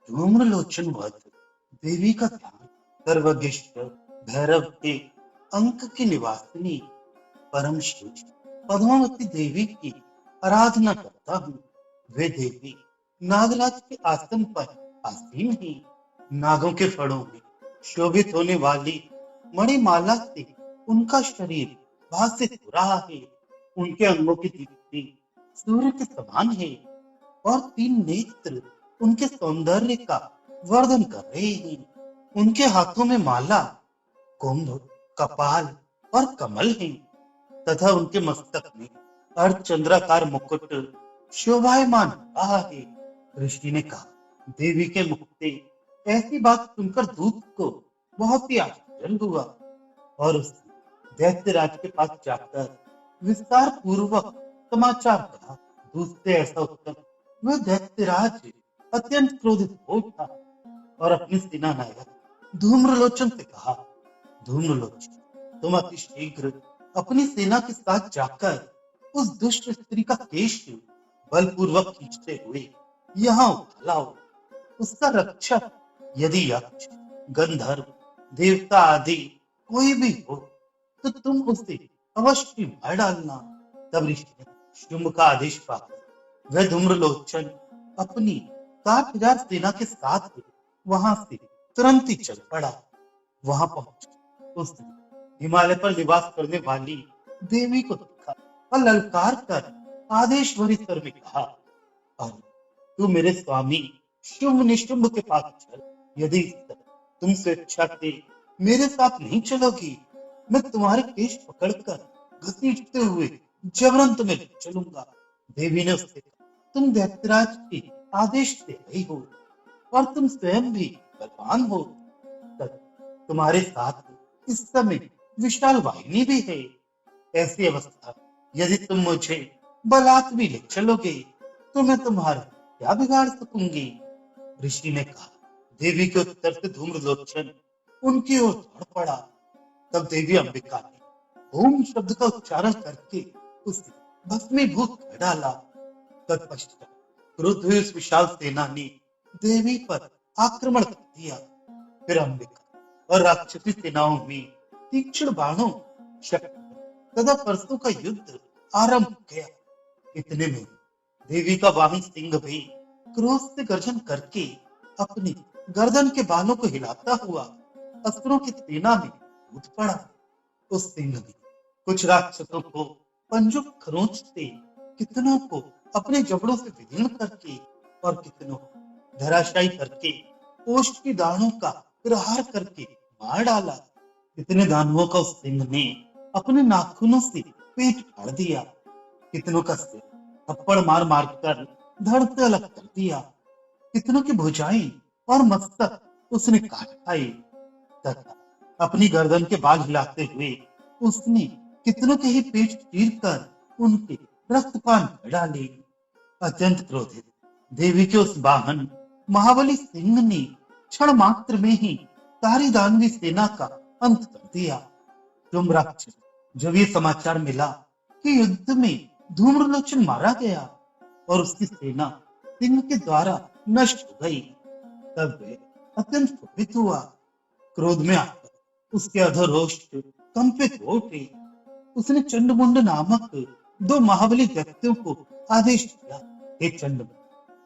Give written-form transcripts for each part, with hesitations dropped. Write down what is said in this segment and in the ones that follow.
धूम्रलोचन वध देवी का ध्यान सर्वज्ञ भैरव के अंक की निवासिनी परम श्रेष्ठ पद्मावती देवी की आराधना करता हूँ। वे देवी नागराज के आसन पर आसीन है। नागों के फड़ों में शोभित होने वाली मणिमाला से उनका शरीर भासित हो रहा है। उनके अंगों की दीप्ति सूर्य के समान है और तीन नेत्र उनके सौंदर्य का वर्धन कर रहे हैं। उनके हाथों में माला, कुंभ, कपाल और कमल है तथा उनके मस्तक में अर्धचंद्राकार मुकुट शोभायमान हो रहा है। ऋषि ने कहा, देवी के मुख से ऐसी बात सुनकर दूत को बहुत ही आश्चर्य हुआ और उसने दैत्यराज के पास जाकर विस्तार पूर्वक समाचार कहा। दूत से ऐसा उत्तर वह दैत्यराज अत्यंत क्रोधित हो उठा और अपने सेना नायक धूम्रलोचन से कहा, धूम्रलोचन, तुम अति शीघ्र अपनी सेना के साथ जाकर उस दुष्ट स्त्री का केश बलपूर्वक खींचते हुए यहाँ उठा लाओ। उसका रक्षक यदि यक्ष, गंधर्व, देवता आदि कोई भी हो तो तुम उसे अवश्य मार डालना। तब ऋषि ने शुंभ का आदेश पाकर वह धूम्रलोचन अपनी 60,000 सेना के साथ वहां से तुरंत ही चल पड़ा। वहां पहुंच उसने हिमालय पर निवास करने वाली देवी को देखा और ललकार कर आदेश भरी स्वर में कहा, अरे तू मेरे स्वामी शुंभ निशुंभ के पास चल। यदि तुम स्वेच्छा से मेरे साथ नहीं चलोगी, मैं तुम्हारे केश पकड़कर घसीटते हुए जबरन तुम्हें ले चलूंगा। देवी ने उससे कहा, तुम दैत्यराज के आदेश से आई हो और तुम स्वयं भी बलवान हो, तुम्हारे साथ इस समय विशाल वाहिनी भी है। ऐसी अवस्था यदि तुम मुझे बलात् भी ले चलोगे तो मैं तुम्हारा क्या बिगाड़ सकूंगी। ऋषि ने कहा। देवी के उत्तर से धूम्रलोचन उनकी ओर दौड़ पड़ा। तब देवी अंबिका ने ओम शब्द का उच्चारण करके उसे भस्मीभूत कर डाला। तत्पश्चात क्रुद्ध हुई उस विशाल सेना ने देवी पर आक्रमण कर दिया। फिर अंबिका और राक्षसी सेनाओं में तीक्ष्ण बाणों, शक्ति तथा परसों का युद्ध आरंभ हो गया। इतने में देवी का वाहन सिंह भी क्रोध से गर्जन करके अपनी गर्दन के बालों को हिलाता हुआ असुरों की सेना में कूद पड़ा। उस सिंह ने कुछ राक्षसों को पंजों की खरोंच से, कितनों को अपने जबड़ों से विदीर्ण करके और कितनों को धराशायी करके ओष्ठ की दाढ़ों का प्रहार करके मार डाला। इतने दानवों का उस सिंह ने अपने नाखूनों से पेट फाड़ दिया। कितनों का सिर थप्पड़ मार मार कर धड़ से अलग कर दिया। कितनों की भुजाएं और मस्तक उसने काट खाए तथा अपनी गर्दन के बाल हिलाते हुए उसने कितनों के ही पेट चीर कर उनके रक्तपान कर डाले। अत्यंत क्रोधित देवी के उस वाहन महाबली सिंह ने क्षण मात्र में ही सारी दानवी सेना का अंत कर दिया। तुम राक्षस, जब ये समाचार मिला कि युद्ध में धूम्रलोचन मारा गया और उसकी सेना सिंह के द्वारा नष्ट हो गई, तब वह अत्यंत कुपित हुआ। क्रोध में आकर उसके अधरोष्ट कंपित हो उठे। उसने चंडमुंड नामक 2 महाबली व्यक्तियों को आदेश दिया, हे चंडमुंड,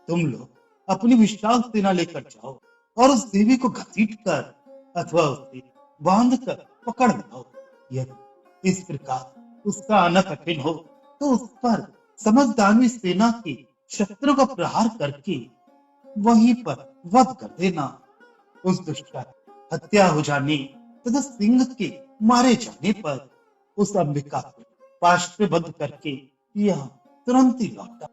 तुम लोग अपनी विशाल सेना लेकर जाओ और उस देवी को घसीट कर अथवा उसे बांध कर पकड़ लाओ। यदि इस प्रकार उसका आना कठिन हो तो उस पर समस्त दानवी सेना के शस्त्रों का प्रहार करके वहीं पर वध कर देना। उस दुष्ट का हत्या हो जाने तथा सिंह के मारे जाने पर उस अंबिका को पाश पे बंद करके यह तुरंत ही लौटा।